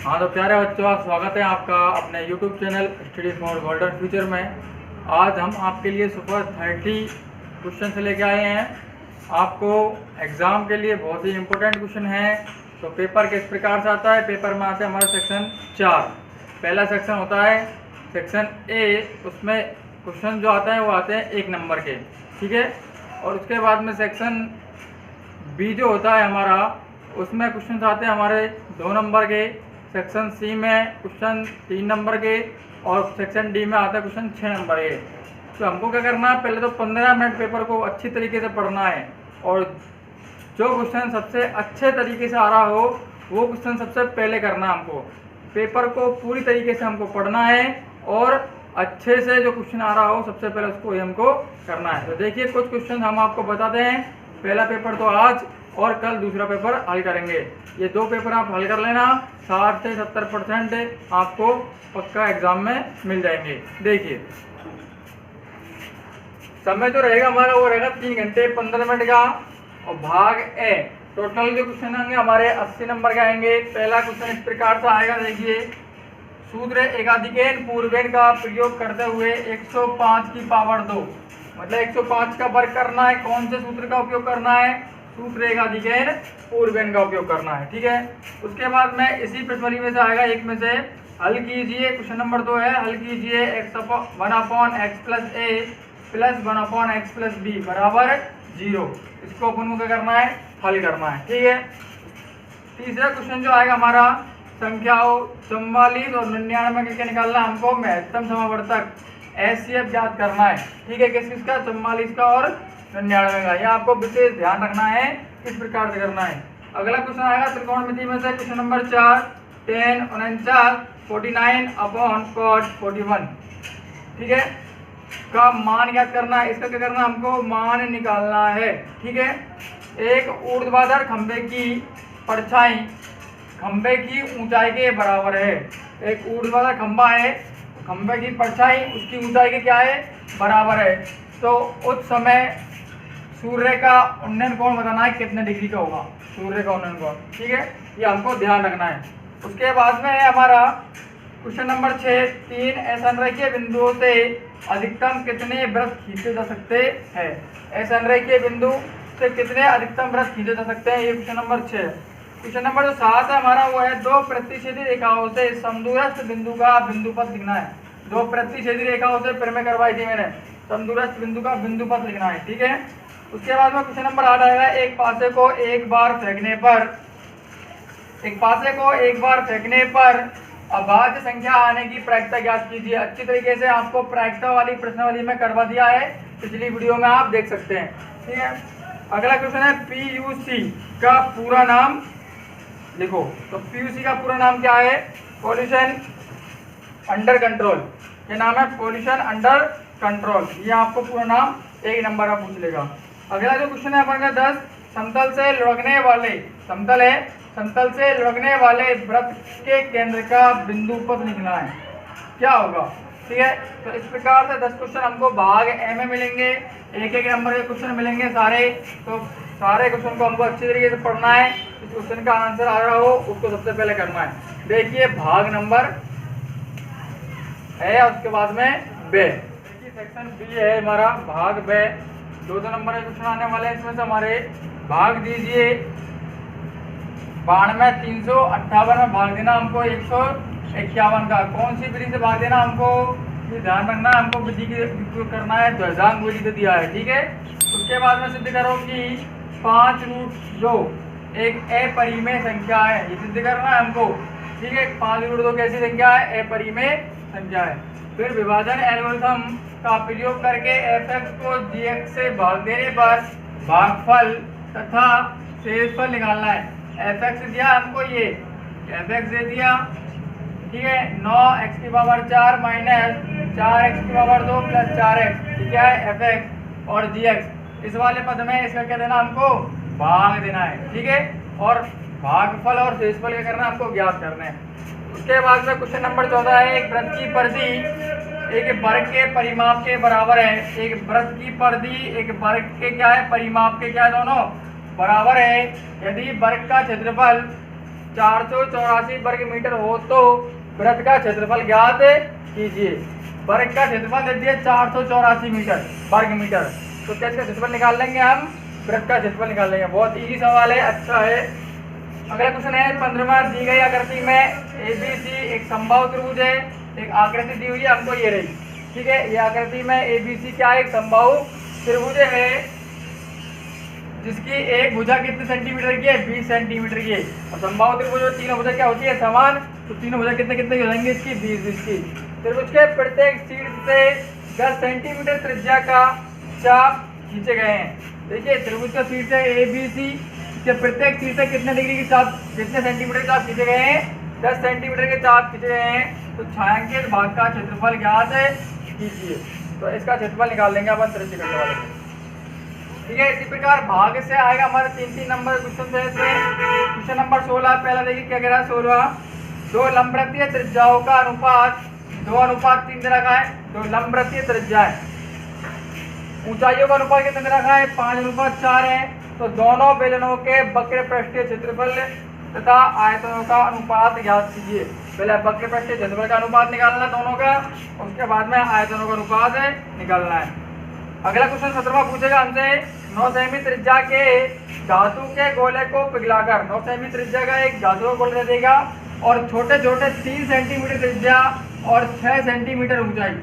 हाँ तो प्यारे बच्चों, स्वागत है आपका अपने YouTube channel studies for golden future में। आज हम आपके लिए सुपर 30 क्वेश्चन से लेके आए हैं। आपको एग्ज़ाम के लिए बहुत ही इम्पोर्टेंट क्वेश्चन है। तो पेपर किस प्रकार से आता है? पेपर में आता है हमारा सेक्शन 4। पहला सेक्शन होता है सेक्शन ए, उसमें क्वेश्चन जो आता है वो आते हैं 1 नंबर के, ठीक है। और उसके बाद में सेक्शन बी जो होता है हमारा, उसमें क्वेश्चन आते हैं हमारे 2 नंबर के। सेक्शन सी में क्वेश्चन 3 नंबर के और सेक्शन डी में आता है क्वेश्चन 6 नंबर के। तो हमको क्या करना है, पहले तो 15 मिनट पेपर को अच्छी तरीके से पढ़ना है और जो क्वेश्चन सबसे अच्छे तरीके से आ रहा हो वो क्वेश्चन सबसे पहले करना है। हमको पेपर को पूरी तरीके से हमको पढ़ना है और अच्छे से जो क्वेश्चन आ रहा हो सबसे पहले उसको ही हमको करना है। तो देखिए कुछ क्वेश्चन हम आपको बताते हैं। पहला पेपर तो आज और कल दूसरा पेपर हल करेंगे। ये 2 पेपर आप हल कर लेना, 60 से 70% आपको पक्का एग्जाम में मिल जाएंगे। देखिए समय जो रहेगा हमारा वो रहेगा 3 घंटे 15 मिनट का। और भाग ए टोटल जो क्वेश्चन आएंगे हमारे 80 नंबर के आएंगे। पहला क्वेश्चन इस प्रकार से आएगा, देखिए सूत्र एकाधिकेन पूर्वेन का प्रयोग करते हुए 105 की पावर 2, मतलब 105 का वर्ग करना है। कौन से सूत्र का उपयोग करना है? सूत्र एकाधिकेन पूर्वेन का उपयोग करना है, ठीक है। उसके बाद में इसी प्रश्नावली में से आएगा, एक में से हल कीजिए। क्वेश्चन नंबर 2 है, हल कीजिए 1/x + a + 1/x + b बराबर 0। इसको अपन को क्या करना है? हल करना है, ठीक है। तीसरा क्वेश्चन जो आएगा हमारा, संख्याओं 44 और 99 के निकालना हमको महत्तम समावर्तक HCF ज्ञात करना है, ठीक है। किस का? 44 का और 99 का। यह आपको विशेष ध्यान रखना है, किस प्रकार से करना है। अगला क्वेश्चन आएगा त्रिकोणमिति में से क्वेश्चन नंबर 4, tan 49 49/cot 41, ठीक है, का मान ज्ञात करना है। इसका क्या करना है? हमको मान निकालना है, ठीक है। एक ऊर्ध्वाधर खंभे की परछाई खंभे की ऊंचाई के बराबर है। एक ऊर्ध्वाधर खंभा है, खंभे की परछाई उसकी ऊंचाई के क्या है? बराबर है। तो उस समय सूर्य का उन्नयन कोण बताना है कितने डिग्री का होगा सूर्य का उन्नयन कोण, ठीक है। ये हमको ध्यान रखना है। उसके बाद में है हमारा क्वेश्चन नंबर 6, 3 असंरेखीय बिंदुओं से अधिकतम कितने वृत्त खींचे जा सकते हैं? असंरेखीय बिंदु से कितने अधिकतम वृत्त खींचे जा सकते हैं? ये क्वेश्चन नंबर 6। क्वेश्चन नंबर जो 7 है हमारा, वो है 2 प्रतिच्छेदी रेखाओं से समदूरस्थ बिंदु का बिंदुपथ लिखना है। 2 प्रतिच्छेदी रेखाओं से फिर में करवाई थी मैंने, समदूरस्थ बिंदु का बिंदुपथ लिखना है, ठीक है। उसके बाद में क्वेश्चन नंबर 8 आएगा, एक पासे को एक बार फेंकने पर अभाज्य संख्या आने की प्रायिकता ज्ञात कीजिए। अच्छी तरीके से आपको प्रायिकता वाली प्रश्नावली में करवा दिया है, पिछली वीडियो में आप देख सकते हैं, ठीक है। अगला क्वेश्चन है PUC का पूरा नाम लिखो। तो PUC का पूरा नाम क्या है? Pollution under control. ये नाम है पोल्यूशन अंडर कंट्रोल। ये आपको पूरा नाम 1 नंबर का पूछ लेगा। अगला जो क्वेश्चन है अपना 10, समतल से लुढ़कने वाले वृत्त के केंद्र का बिंदुपथ लिखना है। क्या होगा? ठीक है। तो इस प्रकार से 10 क्वेश्चन हमको भाग ए में मिलेंगे। 1-1 नंबर के क्वेश्चन मिलेंगे सारे। तो सारे क्वेश्चन को हमको अच्छी तरीके से पढ़ना है। इस क्वेश्चन का आंसर आ रहा हो उसको सबसे पहले करना है। देखिए भाग नंबर है, उसके बाद में बे। सेक्शन बी है हमारा, भाग बे। 2 नंबर के क्वेश्चन आने वाले हैं। इसमें से हमारे भाग दीजिए 92 358 में भाग देना हमको 151 का। कौन सी विधि से भाग देना हमको? ये ध्यान रखना है, हमको विधि की उपयोग करना है। द्विजांक विधि से दिया है, ठीक है। उसके बाद में सिद्ध करो कि 5 रूट जो एक अपरिमेय संख्या है, ये सिद्ध करना है हमको, ठीक है। 5 रूट 2 कैसी संख्या है? अपरिमेय संख्या है। फिर विभाजन एल्गोरिथम का प्रयोग करके fx को gx से भाग देने पर भागफल तथा शेषफल निकालना है। fx दिया हमको, ये fx दे दिया, ठीक है। 9x की पावर 4 माइनस 4x की पावर 2 प्लस 4x, क्या है? fx और gx। इस वाले पद में इसका क्या देना हमको? भाग देना है, ठीक है। और भागफल और शेषफल क्या करना है? हमको ज्ञात करना है। उसके बाद में क्वेश्चन नंबर 14 है, एक वृत्त की परिधि एक वर्ग के परिमाप के बराबर है। एक वृत्त की परिधि एक वर्ग के क्या है? परिमाप के क्या है? दोनों बराबर है। यदि वर्ग का क्षेत्रफल 484 वर्ग मीटर हो तो वृत्त का क्षेत्रफल ज्ञात कीजिए। वर्ग का क्षेत्रफल दे दिया 484 मीटर वर्ग मीटर, तो क्या इसका क्षेत्रफल निकाल लेंगे हम, वृत्त का क्षेत्रफल निकाल लेंगे। बहुत इजी सवाल है, अच्छा है। अगला क्वेश्चन है 15वां, दी गई आकृति में ABC एक समबाहु त्रिभुज है। एक आकृति दी हुई है हमको, ये रही, ठीक है। ये आकृति में ABC क्या है, एक समबाहु त्रिभुज है जिसकी एक भुजा कितने सेंटीमीटर की है, 20 सेंटीमीटर की है। और समबाहु त्रिभुज में तीनों भुजा क्या होती है, समान, तो तीनों भुजा कितने कितने की हो जाएंगे इसकी, 20 की। त्रिभुज के प्रत्येक शीर्ष से 10 सेंटीमीटर त्रिज्या का चाप खींचे गए हैं। देखिए त्रिभुज का शीर्ष है ABC, इसके प्रत्येक शीर्ष से कितने डिग्री की चाप, कितने सेंटीमीटर के चाप खींचे गए हैं, 10 सेंटीमीटर के चाप खींचे गए हैं। तो छायांकित भाग का क्षेत्रफल ज्ञात कीजिए। तो इसका क्षेत्रफल निकाल लेंगे अपन त्रिज्या करने वाले, ठीक है। इसी प्रकार भाग से आएगा हमारे 3-3 नंबर क्वेश्चन है इसमें। क्वेश्चन नंबर 16 पहला देखिए क्या कह रहा है, 16 दो लंबवृत्तीय त्रिज्याओं का अनुपात 2:3 दे रखा है। दो लंबवृत्तीय त्रिज्या है, ऊंचाइयों का अनुपात कितना दे रखा है, 5:4 है। तो दोनों बेलनों के वक्र पृष्ठीय क्षेत्रफल तथा आयतनों का अनुपात ज्ञात कीजिए। पहले वक्र पृष्ठीय क्षेत्रफल का अनुपात निकालना दोनों का, उसके बाद में आयतनों का अनुपात निकालना है। अगला क्वेश्चन 17वां पूछेगा हमसे, 9 सेमी त्रिज्या के धातु के गोले को पिघलाकर, 9 सेमी त्रिज्या का एक धातु का गोला दे देगा और छोटे छोटे 3 सेंटीमीटर त्रिज्या और 6 सेंटीमीटर ऊंचाई,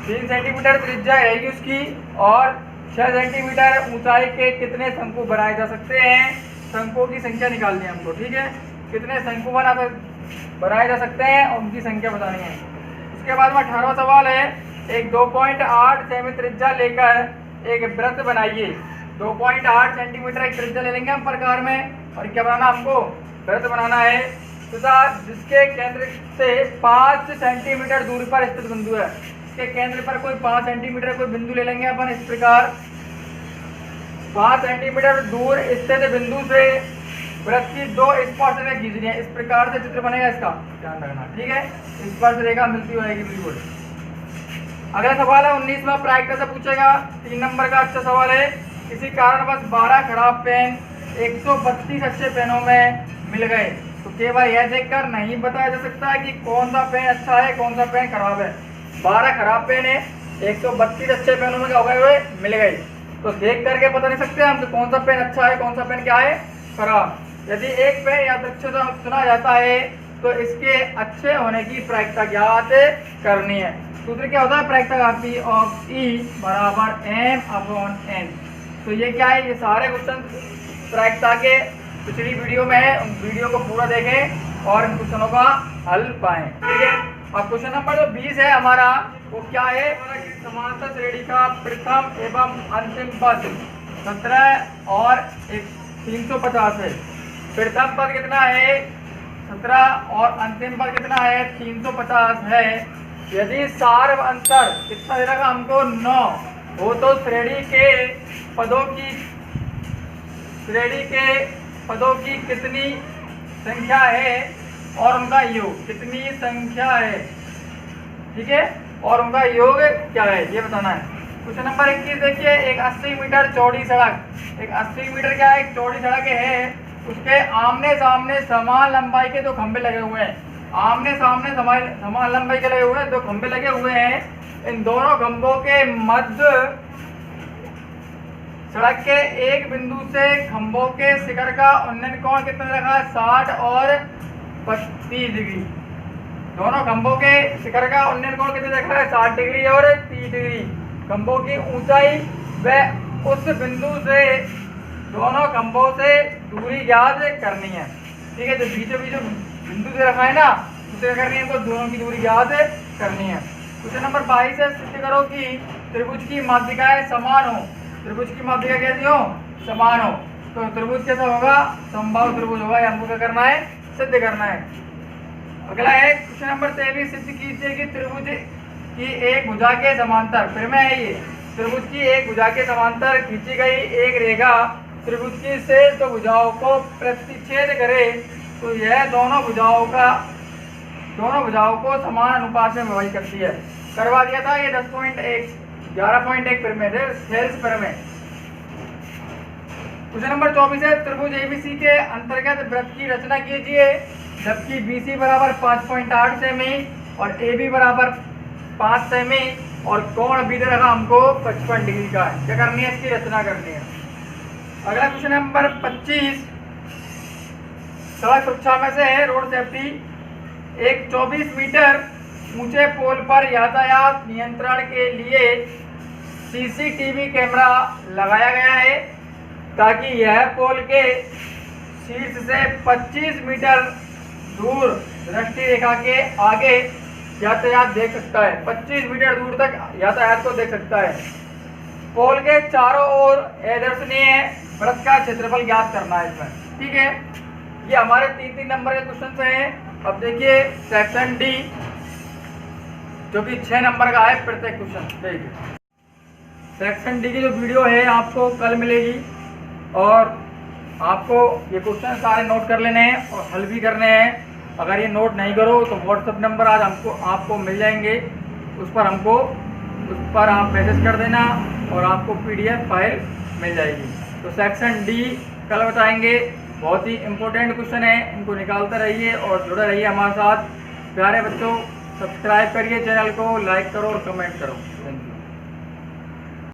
3 सेंटीमीटर त्रिज्या रहेगी उसकी और 6 सेंटीमीटर ऊंचाई के कितने शंकु बनाए जा सकते हैं। शंकुओं की संख्या निकालनी है हमको, ठीक है। कितने शंकु बनाए जा सकते हैं और उनकी संख्या बतानी है। उसके बाद में 18वां सवाल है, एक 2.8 सेमी त्रिज्या लेकर एक वृत्त बनाइए। 2.8 सेंटीमीटर एक त्रिज्या ले लेंगे हम प्रकार में, और क्या बनाना हमको, वृत्त बनाना है तथा जिसके केंद्र से 5 सेंटीमीटर दूरी पर स्थित बिंदु है। इसके केंद्र पर कोई 5 सेंटीमीटर कोई बिंदु ले लेंगे अपन। इस प्रकार 5 सेंटीमीटर दूर स्थित बिंदु से वृत्त की 2 स्पर्श रेखा खींचनी है। इस प्रकार से चित्र बनेगा, इसका ध्यान रखना, ठीक है। स्पर्श रेखा मिलती रहेगी बिल्कुल। अगला सवाल है 19वां, प्रायिकता से पूछेगा, 3 नंबर का अच्छा सवाल है। किसी कारणवश 12 खराब पेन 132 अच्छे पेनों में मिल गए, तो केवल यह देखकर नहीं बताया जा सकता है कि कौन सा पेन अच्छा है कौन सा पेन खराब है। 12 खराब पेन है, 132 अच्छे पेनों में क्या हो गए हुए मिल गए, तो देख करके पता नहीं सकते हम कि कौन सा पेन अच्छा है कौन सा पेन क्या है खराब। यदि एक पेन या अच्छा चुना जाता है तो इसके अच्छे होने की प्रायिकता ज्ञात करनी है। सूत्र क्या होता है, प्रायिकता का P ऑफ E बराबर M/N। तो ये क्या है, ये सारे क्वेश्चन प्रायिकता के पिछली वीडियो में है, उन वीडियो को पूरा देखें और इन क्वेश्चनों का हल पाएं, ठीक है। अब क्वेश्चन नंबर जो 20 है हमारा, वो क्या है, समांतर श्रेणी का प्रथम एवं अंतिम पद 17 और 350 है। प्रथम पद कितना है 17 और अंतिम पद कितना है 350 है। यदि सार्व अंतर कितना दे रखा हमको 9 हो तो श्रेणी के पदों की कितनी संख्या है और उनका योग कितनी संख्या है, ठीक है, और उनका योग क्या है ये बताना है। क्वेश्चन नंबर 21 देखिए, एक 80 मीटर चौड़ी सड़क, एक 80 मीटर क्या है, एक चौड़ी सड़क है, उसके आमने सामने समान लंबाई के 2 खंभे लगे हुए हैं। आमने सामने समान लंबाई के लगे हुए हैं, 2 खंभे लगे हुए हैं। इन दोनों खंभों के मध्य सड़क के एक बिंदु से खंभों के शिखर का उन्नयन कोण कितना रखा है 60 और 30 डिग्री। दोनों खंभों के शिखर का उन्नयन कोण कितना रखा है 60 डिग्री और 30 डिग्री। खंभों की ऊंचाई व उस बिंदु से दोनों खंभों से दूरी ज्ञात करनी है, ठीक है। जो बीचों बीच बिंदु से रखा है ना, उसे करनी है, तो दोनों की दूरी ज्ञात करनी है। क्वेश्चन नंबर 22 है, सिद्ध करो कि त्रिभुज की माध्यिकाएं समान हो। त्रिभुज की माध्यिका कैसी हो, समान हो। तो त्रिभुज कैसा होगा, समबाहु त्रिभुज होगा। ये हमको क्या करना है, सिद्ध करना है। अगला है क्वेश्चन नंबर 23, सिद्ध कीजिए कि त्रिभुज की एक भुजा के समांतर, फिर में है ये, त्रिभुज की एक भुजा के समांतर खींची गई एक रेखा त्रिभुज की शेष 2 भुजाओं को प्रतिच्छेद करे, तो यह दोनों भुजाओं को समान अनुपात में विभाजित करती है। करवा दिया था ये 10.1 11.1 पर में सेल्स पर में। क्वेश्चन नंबर 24 है, त्रिभुज एबीसी के अंतर्गत वृत्त की रचना कीजिए जबकि बीसी बराबर 5.8 सेमी और AB बराबर 5 सेमी और कोण बी रखा हमको 55 डिग्री का है। क्या करनी है, इसकी रचना करनी है। अगला क्वेश्चन नंबर 25, सड़क सुरक्षा में से है रोड सेफ्टी। एक 24 मीटर ऊंचे पोल पर यातायात नियंत्रण के लिए सीसीटीवी कैमरा लगाया गया है ताकि यह पोल के शीर्ष से 25 मीटर दूर दृष्टि रेखा के आगे यातायात देख सकता है। 25 मीटर दूर तक यातायात को देख सकता है। पोल के चारों ओर अदर्शनीय वृत्त का क्षेत्रफल ज्ञात करना है इसमें। ठीक है, ये हमारे 3 नंबर के क्वेश्चन हैं। अब देखिए सेक्शन डी जो कि 6 नंबर का है प्रत्येक क्वेश्चन। देखिए सेक्शन डी की जो वीडियो है आपको कल मिलेगी और आपको ये क्वेश्चन सारे नोट कर लेने हैं और हल भी करने हैं। अगर ये नोट नहीं करो तो व्हाट्सएप नंबर आज आपको मिल जाएंगे, उस पर आप मैसेज कर देना और आपको PDF फाइल मिल जाएगी। तो सेक्शन डी कल बताएंगे, बहुत ही इम्पोर्टेंट क्वेश्चन है, इनको निकालते रहिए और जुड़े रहिए हमारे साथ। प्यारे बच्चों, सब्सक्राइब करिए चैनल को, लाइक करो और कमेंट करो। Thank you.